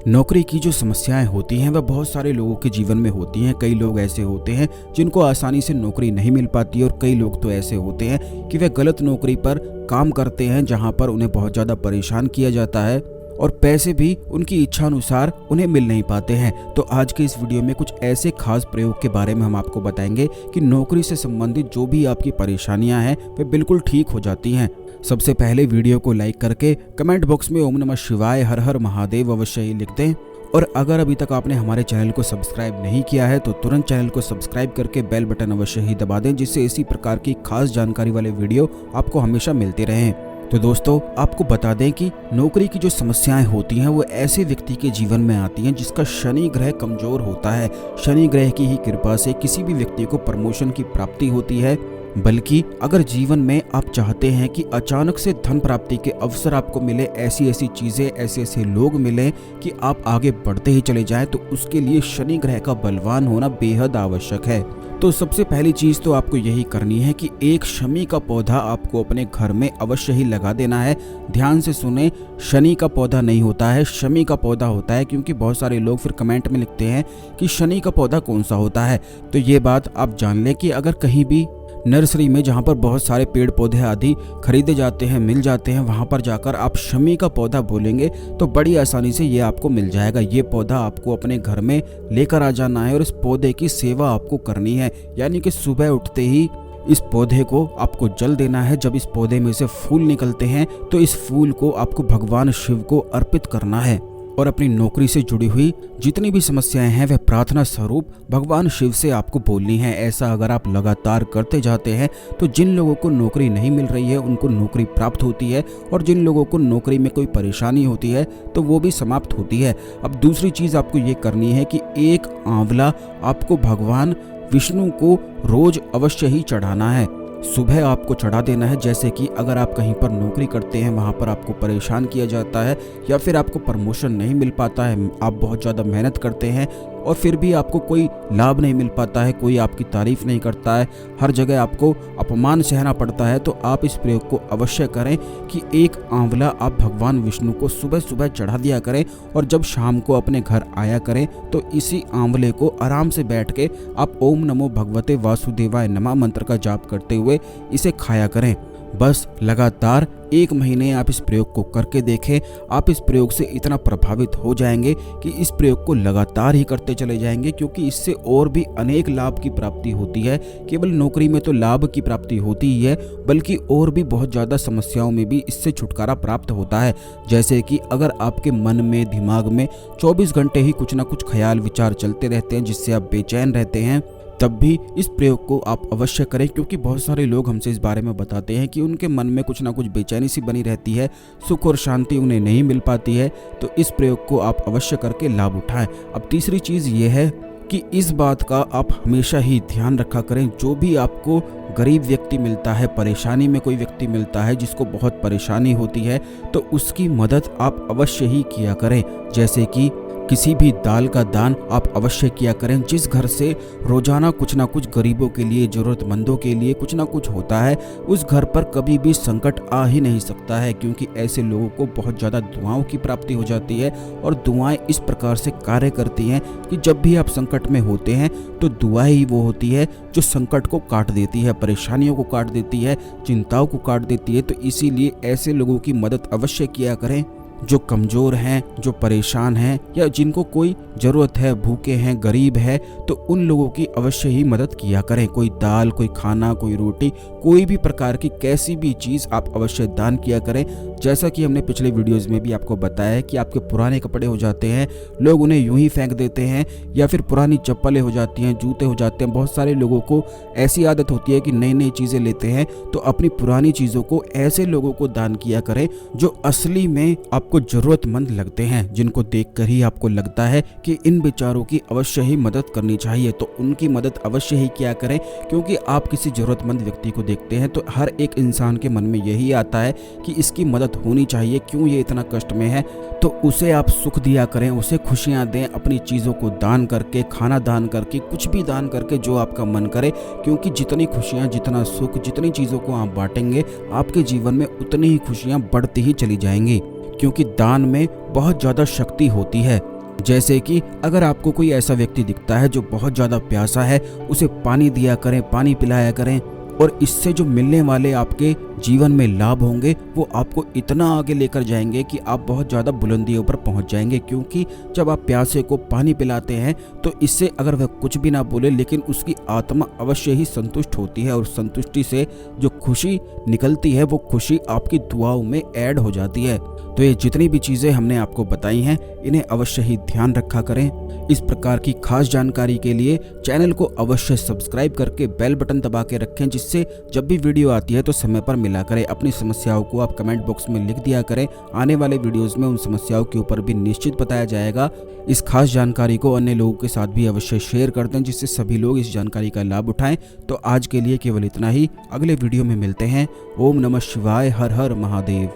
नौकरी की जो समस्याएं होती हैं वह बहुत सारे लोगों के जीवन में होती हैं। कई लोग ऐसे होते हैं जिनको आसानी से नौकरी नहीं मिल पाती और कई लोग तो ऐसे होते हैं कि वे गलत नौकरी पर काम करते हैं जहां पर उन्हें बहुत ज़्यादा परेशान किया जाता है और पैसे भी उनकी इच्छा अनुसार उन्हें मिल नहीं पाते हैं। तो आज के इस वीडियो में कुछ ऐसे खास प्रयोग के बारे में हम आपको बताएंगे कि नौकरी से संबंधित जो भी आपकी परेशानियां हैं वे बिल्कुल ठीक हो जाती हैं। सबसे पहले वीडियो को लाइक करके कमेंट बॉक्स में ओम नमः शिवाय हर हर महादेव अवश्य ही लिख दें। और अगर अभी तक आपने हमारे चैनल को सब्सक्राइब नहीं किया है तो तुरंत चैनल को सब्सक्राइब करके बेल बटन अवश्य ही दबा दें, जिससे इसी प्रकार की खास जानकारी वाले वीडियो आपको हमेशा मिलते रहें। तो दोस्तों, आपको बता दें कि नौकरी की जो समस्याएं होती हैं वो ऐसे व्यक्ति के जीवन में आती हैं जिसका शनि ग्रह कमजोर होता है। शनि ग्रह की ही कृपा से किसी भी व्यक्ति को प्रमोशन की प्राप्ति होती है। बल्कि अगर जीवन में आप चाहते हैं कि अचानक से धन प्राप्ति के अवसर आपको मिले, ऐसी ऐसी चीजें, ऐसे ऐसे लोग मिलें कि आप आगे बढ़ते ही चले जाएं, तो उसके लिए शनि ग्रह का बलवान होना बेहद आवश्यक है। तो सबसे पहली चीज तो आपको यही करनी है कि एक शमी का पौधा आपको अपने घर में अवश्य ही लगा देना है। ध्यान से सुने, शनि का पौधा नहीं होता है, शमी का पौधा होता है, क्योंकि बहुत सारे लोग फिर कमेंट में लिखते हैं कि शनि का पौधा कौन सा होता है। तो ये बात आप जान लें कि अगर कहीं भी नर्सरी में जहाँ पर बहुत सारे पेड़ पौधे आदि खरीदे जाते हैं, मिल जाते हैं, वहाँ पर जाकर आप शमी का पौधा बोलेंगे तो बड़ी आसानी से ये आपको मिल जाएगा। ये पौधा आपको अपने घर में लेकर आ जाना है और इस पौधे की सेवा आपको करनी है। यानी कि सुबह उठते ही इस पौधे को आपको जल देना है। जब इस पौधे में से फूल निकलते हैं तो इस फूल को आपको भगवान शिव को अर्पित करना है और अपनी नौकरी से जुड़ी हुई जितनी भी समस्याएं हैं वह प्रार्थना स्वरूप भगवान शिव से आपको बोलनी है। ऐसा अगर आप लगातार करते जाते हैं तो जिन लोगों को नौकरी नहीं मिल रही है उनको नौकरी प्राप्त होती है और जिन लोगों को नौकरी में कोई परेशानी होती है तो वो भी समाप्त होती है। अब दूसरी चीज आपको ये करनी है कि एक आंवला आपको भगवान विष्णु को रोज अवश्य ही चढ़ाना है। सुबह आपको चढ़ा देना है। जैसे कि अगर आप कहीं पर नौकरी करते हैं, वहाँ पर आपको परेशान किया जाता है या फिर आपको प्रमोशन नहीं मिल पाता है, आप बहुत ज़्यादा मेहनत करते हैं और फिर भी आपको कोई लाभ नहीं मिल पाता है, कोई आपकी तारीफ नहीं करता है, हर जगह आपको अपमान सहना पड़ता है, तो आप इस प्रयोग को अवश्य करें कि एक आंवला आप भगवान विष्णु को सुबह सुबह चढ़ा दिया करें और जब शाम को अपने घर आया करें तो इसी आंवले को आराम से बैठ के आप ओम नमो भगवते वासुदेवाय नमः मंत्र का जाप करते हुए इसे खाया करें। बस लगातार 1 महीने आप इस प्रयोग को करके देखें। आप इस प्रयोग से इतना प्रभावित हो जाएंगे कि इस प्रयोग को लगातार ही करते चले जाएंगे, क्योंकि इससे और भी अनेक लाभ की प्राप्ति होती है। केवल नौकरी में तो लाभ की प्राप्ति होती ही है, बल्कि और भी बहुत ज़्यादा समस्याओं में भी इससे छुटकारा प्राप्त होता है। जैसे कि अगर आपके मन में, दिमाग में 24 घंटे ही कुछ ना कुछ ख्याल विचार चलते रहते हैं जिससे आप बेचैन रहते हैं, तब भी इस प्रयोग को आप अवश्य करें। क्योंकि बहुत सारे लोग हमसे इस बारे में बताते हैं कि उनके मन में कुछ ना कुछ बेचैनी सी बनी रहती है, सुख और शांति उन्हें नहीं मिल पाती है। तो इस प्रयोग को आप अवश्य करके लाभ उठाएं। अब तीसरी चीज़ ये है कि इस बात का आप हमेशा ही ध्यान रखा करें, जो भी आपको गरीब व्यक्ति मिलता है, परेशानी में कोई व्यक्ति मिलता है जिसको बहुत परेशानी होती है, तो उसकी मदद आप अवश्य ही किया करें। जैसे कि किसी भी दाल का दान आप अवश्य किया करें। जिस घर से रोजाना कुछ ना कुछ गरीबों के लिए, जरूरतमंदों के लिए कुछ ना कुछ होता है, उस घर पर कभी भी संकट आ ही नहीं सकता है, क्योंकि ऐसे लोगों को बहुत ज़्यादा दुआओं की प्राप्ति हो जाती है। और दुआएं इस प्रकार से कार्य करती हैं कि जब भी आप संकट में होते हैं तो दुआएं ही वो होती है जो संकट को काट देती है, परेशानियों को काट देती है, चिंताओं को काट देती है। तो इसीलिए ऐसे लोगों की मदद अवश्य किया करें जो कमज़ोर हैं, जो परेशान हैं या जिनको कोई ज़रूरत है, भूखे हैं, गरीब है, तो उन लोगों की अवश्य ही मदद किया करें। कोई दाल, कोई खाना, कोई रोटी, कोई भी प्रकार की कैसी भी चीज़ आप अवश्य दान किया करें। जैसा कि हमने पिछले वीडियोज़ में भी आपको बताया है कि आपके पुराने कपड़े हो जाते हैं, लोग उन्हें यूं ही फेंक देते हैं, या फिर पुरानी चप्पलें हो जाती हैं, जूते हो जाते हैं। बहुत सारे लोगों को ऐसी आदत होती है कि नई नई चीज़ें लेते हैं, तो अपनी पुरानी चीज़ों को ऐसे लोगों को दान किया करें जो असली में आपको जरूरतमंद लगते हैं, जिनको देखकर ही आपको लगता है कि इन बेचारों की अवश्य ही मदद करनी चाहिए। तो उनकी मदद अवश्य ही किया करें, क्योंकि आप किसी जरूरतमंद व्यक्ति को देखते हैं तो हर एक इंसान के मन में यही आता है कि इसकी मदद होनी चाहिए, क्यों ये इतना कष्ट में है। तो उसे आप सुख दिया करें, उसे खुशियां दें, अपनी चीज़ों को दान करके, खाना दान करके, कुछ भी दान करके जो आपका मन करे। क्योंकि जितनी खुशियां, जितना सुख, जितनी चीज़ों को आप बांटेंगे, आपके जीवन में उतनी ही खुशियां बढ़ती ही चली जाएंगी, क्योंकि दान में बहुत ज़्यादा शक्ति होती है। जैसे कि अगर आपको कोई ऐसा व्यक्ति दिखता है जो बहुत ज़्यादा प्यासा है, उसे पानी दिया करें, पानी पिलाया करें, और इससे जो मिलने वाले आपके जीवन में लाभ होंगे वो आपको इतना आगे लेकर जाएंगे कि आप बहुत ज़्यादा बुलंदियों पर पहुंच जाएंगे। क्योंकि जब आप प्यासे को पानी पिलाते हैं तो इससे अगर वह कुछ भी ना बोले लेकिन उसकी आत्मा अवश्य ही संतुष्ट होती है, और संतुष्टि से जो खुशी निकलती है वो खुशी आपकी दुआओं में ऐड हो जाती है। तो ये जितनी भी चीज़ें हमने आपको बताई हैं इन्हें अवश्य ही ध्यान रखा करें। इस प्रकार की खास जानकारी के लिए चैनल को अवश्य सब्सक्राइब करके बेल बटन दबा के रखें, जिससे जब भी वीडियो आती है तो समय पर मिला करें। अपनी समस्याओं को आप कमेंट बॉक्स में लिख दिया करें, आने वाले वीडियोस में उन समस्याओं के ऊपर भी निश्चित बताया जाएगा। इस खास जानकारी को अन्य लोगों के साथ भी अवश्य शेयर कर दें, जिससे सभी लोग इस जानकारी का लाभ उठाएं। तो आज के लिए केवल इतना ही, अगले वीडियो में मिलते हैं। ओम नमः शिवाय, हर हर महादेव।